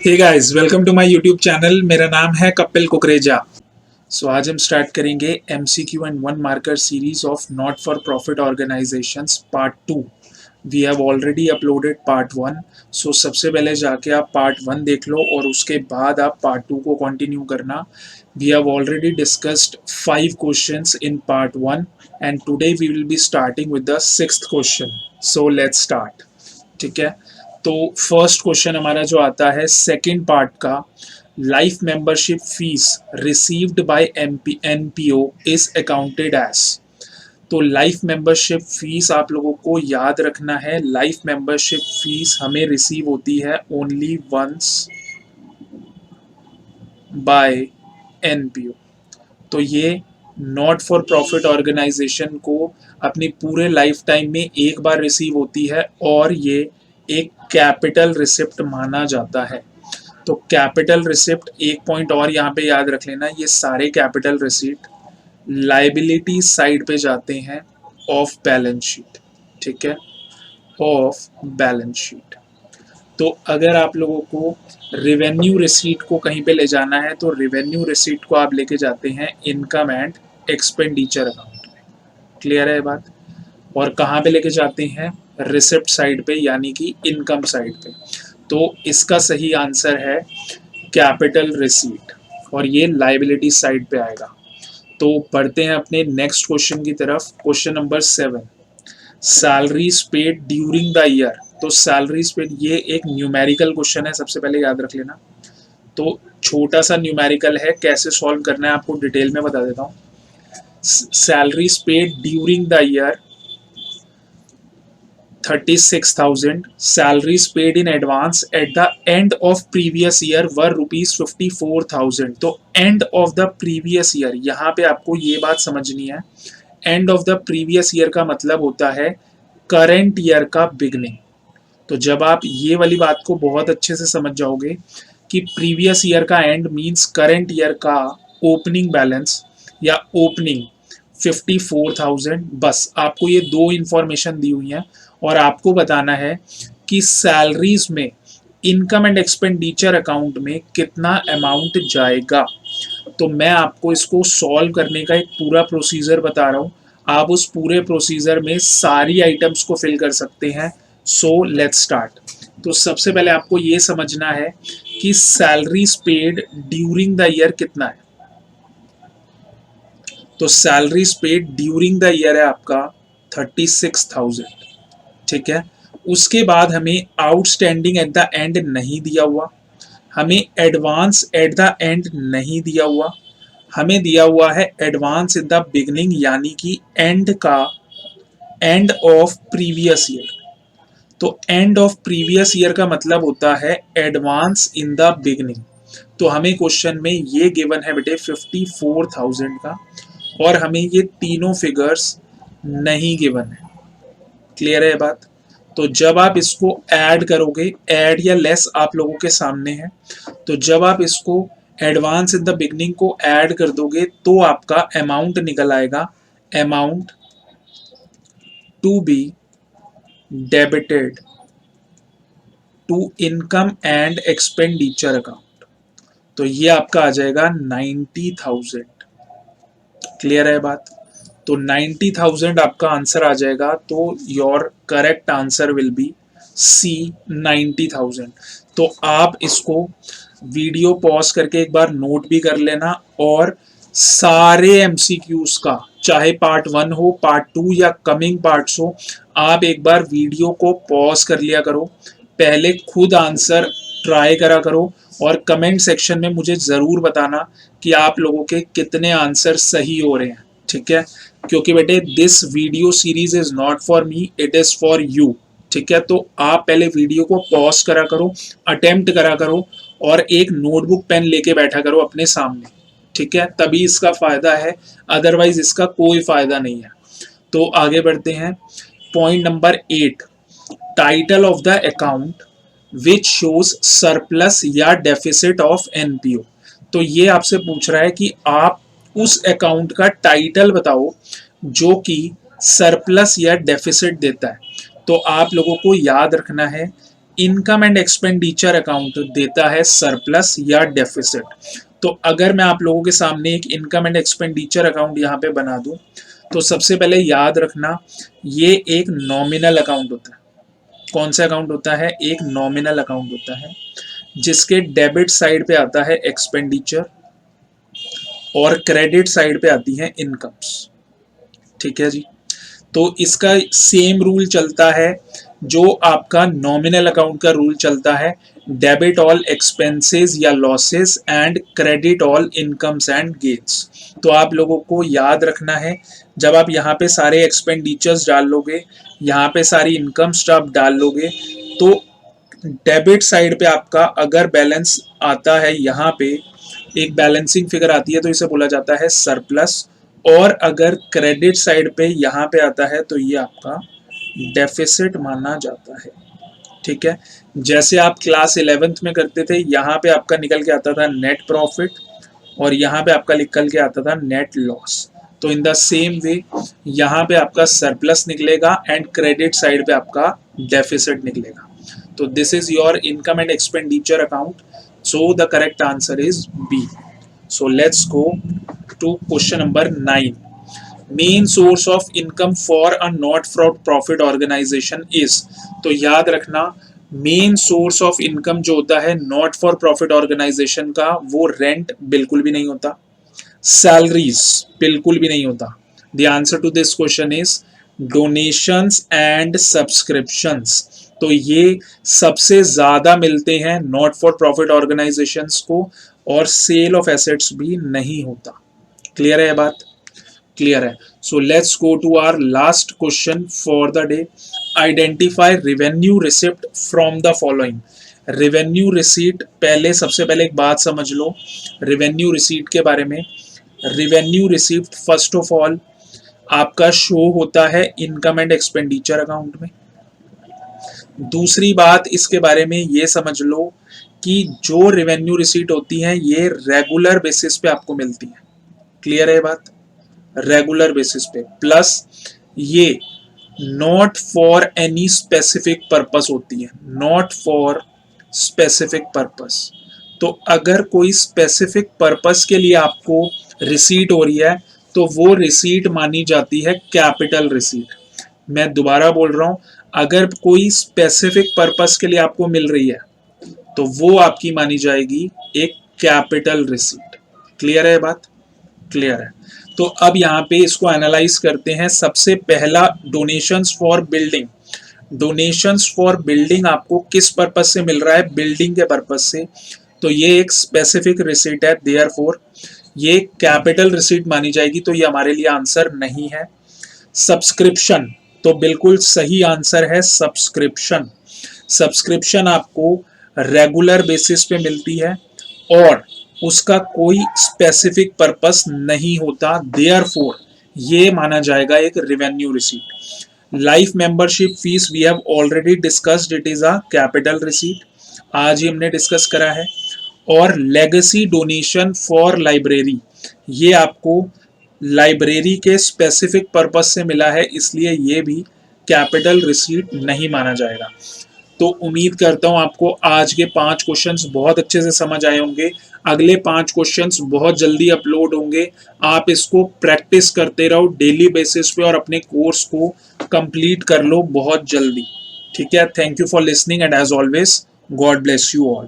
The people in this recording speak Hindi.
Hey guys, welcome to my YouTube channel. मेरा नाम है कपिल कुकरेजा। सो आज हम स्टार्ट करेंगे MCQ and one marker series of not for profit organisations part 2। We have already uploaded part 1। So सबसे पहले जाके आप पार्ट 1 देख लो और उसके बाद आप पार्ट 2 को कंटिन्यू करना। We have already discussed 5 questions in part 1 and today we will be starting with the 6th question. So let's start. ठीक है, तो फर्स्ट क्वेश्चन हमारा जो आता है सेकंड पार्ट का, life membership fees received by NPO is accounted as. तो लाइफ मेंबरशिप फीस आप लोगों को याद रखना है, लाइफ मेंबरशिप फीस हमें रिसीव होती है ओनली वंस बाय एनपीओ। तो ये नॉट फॉर प्रॉफिट ऑर्गेनाइजेशन को अपनी पूरे लाइफ टाइम में एक बार रिसीव होती है और ये एक कैपिटल रिसिप्ट माना जाता है। तो कैपिटल रिसिप्ट, एक पॉइंट और यहाँ पे याद रख लेना, ये सारे कैपिटल रिसिप्ट लाइबिलिटी साइड पे जाते हैं ऑफ बैलेंस शीट। ठीक है, ऑफ बैलेंस शीट। तो अगर आप लोगों को रिवेन्यू रिसीट को कहीं पे ले जाना है तो रिवेन्यू रिसीट को आप लेके जाते हैं इनकम एंड एक्सपेंडिचर अकाउंट में। क्लियर है बात? और कहाँ पे लेके जाते हैं? रिसिप्ट साइड पे, यानी कि इनकम साइड पे। तो इसका सही आंसर है कैपिटल रिसीट और ये लाइबिलिटी साइड पे आएगा। तो पढ़ते हैं अपने नेक्स्ट क्वेश्चन की तरफ। Question number 7, salaries paid during the year. तो सैलरीज पेड ये एक न्यूमेरिकल क्वेश्चन है, सबसे पहले याद रख लेना। तो छोटा सा न्यूमेरिकल है, कैसे सॉल्व करना है आपको डिटेल में बता देता हूँ। Salaries paid during the year 36,000, salaries paid in advance at the end of previous year were rupees 54,000। तो end of the previous year, यहाँ पे आपको ये बात समझनी है। end of the previous year का मतलब होता है current year का beginning। तो जब आप ये वाली बात को बहुत अच्छे से समझ जाओगे कि प्रीवियस ईयर का एंड मींस करंट ईयर का ओपनिंग बैलेंस या ओपनिंग 54,000, बस आपको ये दो इंफॉर्मेशन दी हुई हैं और आपको बताना है कि सैलरीज में इनकम एंड एक्सपेंडिचर अकाउंट में कितना अमाउंट जाएगा। तो मैं आपको इसको सॉल्व करने का एक पूरा प्रोसीजर बता रहा हूँ, आप उस पूरे प्रोसीजर में सारी आइटम्स को फिल कर सकते हैं। सो लेट्स स्टार्ट। तो सबसे पहले आपको ये समझना है कि salaries paid during the year कितना है। तो salaries paid during the year है आपका 36,000। ठीक है, उसके बाद हमें आउटस्टैंडिंग एट द एंड नहीं दिया हुआ, हमें एडवांस एट द एंड नहीं दिया हुआ, हमें दिया हुआ है एडवांस इन द बिगनिंग, यानी कि एंड का एंड ऑफ प्रीवियस ईयर। तो एंड ऑफ प्रीवियस ईयर का मतलब होता है एडवांस इन द बिगनिंग। तो हमें क्वेश्चन में ये गिवन है बेटे 54,000 का, और हमें ये तीनों फिगर्स नहीं गिवन है। क्लियर है बात? तो जब आप इसको ऐड करोगे, ऐड या लेस आप लोगों के सामने है, तो जब आप इसको एडवांस इन द बिगनिंग को ऐड कर दोगे तो आपका अमाउंट निकल आएगा, amount to be debited to income and expenditure account. तो ये आपका आ जाएगा 90,000। क्लियर है बात? तो 90,000 आपका आंसर आ जाएगा। तो your correct answer will be C, 90,000। तो आप इसको वीडियो पॉज करके एक बार नोट भी कर लेना और सारे एमसीक्यूज का, चाहे पार्ट 1 हो, पार्ट 2 या कमिंग पार्ट्स हो, आप एक बार वीडियो को पॉज कर लिया करो, पहले खुद आंसर ट्राई करा करो और कमेंट सेक्शन में मुझे ज़रूर बताना कि आप लोगों के कितने आंसर सही हो रहे हैं। ठीक है, क्योंकि बेटे this video series is not for me, it is for you. ठीक है, तो आप पहले वीडियो को पॉज करा करो, अटेम्प्ट करा करो और एक नोटबुक पेन लेके बैठा करो अपने सामने। ठीक है, तभी इसका फ़ायदा है, अदरवाइज इसका कोई फ़ायदा नहीं है। तो आगे बढ़ते हैं। Point number 8, title of the account which shows surplus या डेफिसिट ऑफ एनपीओ। तो ये आपसे पूछ रहा है कि आप उस अकाउंट का टाइटल बताओ जो कि सरप्लस या डेफिसिट देता है। तो आप लोगों को याद रखना है इनकम एंड एक्सपेंडिचर अकाउंट देता है सरप्लस या डेफिसिट। तो अगर मैं आप लोगों के सामने एक इनकम एंड एक्सपेंडिचर अकाउंट यहाँ पे बना दूं, तो सबसे पहले याद रखना ये एक नॉमिनल अकाउंट होता है। कौन सा अकाउंट होता है? एक नॉमिनल अकाउंट होता है, जिसके डेबिट साइड पे आता है एक्सपेंडिचर और क्रेडिट साइड पे आती है इनकम्स। ठीक है जी। तो इसका सेम रूल चलता है जो आपका नॉमिनल अकाउंट का रूल चलता है, डेबिट ऑल एक्सपेंसेस या losses and credit all incomes and gains. तो आप लोगों को याद रखना है, जब आप यहाँ पे सारे एक्सपेंडिचर्स डाल लोगे, यहाँ पे सारी इनकम्स आप डाल लोगे, तो डेबिट साइड पे आपका अगर बैलेंस आता है, यहाँ पे एक बैलेंसिंग फिगर आती है, तो इसे बोला जाता है सरप्लस। और अगर क्रेडिट साइड पे यहाँ पे आता है तो ये आपका डेफिसिट माना जाता है। ठीक है। जैसे आप क्लास 11th में करते थे, यहाँ पे आपका निकल के आता था नेट प्रॉफिट और यहाँ पे आपका निकल के आता था नेट लॉस। तो इन द सेम वे यहाँ पे आपका सरप्लस निकलेगा एंड क्रेडिट साइड पे आपका डेफिसिट निकलेगा। तो this is your income and expenditure account. So the correct answer is B. So let's go to question number 9। Main source of income for a not for profit organisation is. तो याद रखना, मेन सोर्स ऑफ इनकम जो होता है नॉट फॉर प्रॉफिट ऑर्गेनाइजेशन का, वो रेंट बिल्कुल भी नहीं होता, सैलरीज बिल्कुल भी नहीं होता। The answer to this question is donations and subscriptions. तो ये सबसे ज्यादा मिलते हैं नॉट फॉर प्रॉफिट ऑर्गेनाइजेशंस को, और सेल ऑफ एसेट्स भी नहीं होता। क्लियर है ये बात? क्लियर है। So let's go to our last question for the day. Identify revenue receipt from the following. Revenue receipt, पहले सबसे पहले एक बात समझ लो रेवेन्यू रिसीट के बारे में। Revenue receipt first of all आपका शो होता है इनकम एंड एक्सपेंडिचर अकाउंट में। दूसरी बात इसके बारे में ये समझ लो कि जो रेवेन्यू रिसीट होती है ये रेगुलर बेसिस पे आपको मिलती है। क्लियर है बात? रेगुलर बेसिस पे, प्लस ये not for any specific purpose होती है, नॉट फॉर स्पेसिफिक पर्पस। तो अगर कोई स्पेसिफिक पर्पस के लिए आपको रिसीट हो रही है तो वो रिसीट मानी जाती है कैपिटल रिसीट। मैं दोबारा बोल रहा हूं, अगर कोई स्पेसिफिक पर्पस के लिए आपको मिल रही है तो वो आपकी मानी जाएगी एक कैपिटल रिसीट। क्लियर है बात? क्लियर है। तो अब यहाँ पे इसको एनालाइज करते हैं। सबसे पहला donations for building. Donations for building आपको किस पर्पस से मिल रहा है? बिल्डिंग के पर्पस से। तो ये एक स्पेसिफिक रिसीट है, देयरफॉर ये कैपिटल रिसीट मानी जाएगी, तो ये हमारे लिए आंसर नहीं है। सब्सक्रिप्शन, तो बिल्कुल सही आंसर है सब्सक्रिप्शन। सब्सक्रिप्शन आपको रेगुलर बेसिस पे मिलती है और उसका कोई स्पेसिफिक पर्पस नहीं होता, देयरफॉर ये माना जाएगा एक revenue receipt. Life membership fees we have already discussed, it is a capital receipt, आज ही हमने डिस्कस करा है। और लेगेसी डोनेशन फॉर लाइब्रेरी, ये आपको लाइब्रेरी के स्पेसिफिक पर्पस से मिला है, इसलिए ये भी कैपिटल रिसीट नहीं माना जाएगा। तो उम्मीद करता हूं आपको आज के 5 क्वेश्चंस बहुत अच्छे से समझ आए होंगे। अगले 5 क्वेश्चंस बहुत जल्दी अपलोड होंगे, आप इसको प्रैक्टिस करते रहो डेली बेसिस पे और अपने कोर्स को कंप्लीट कर लो बहुत जल्दी। ठीक है। Thank you for listening and as always God bless you all.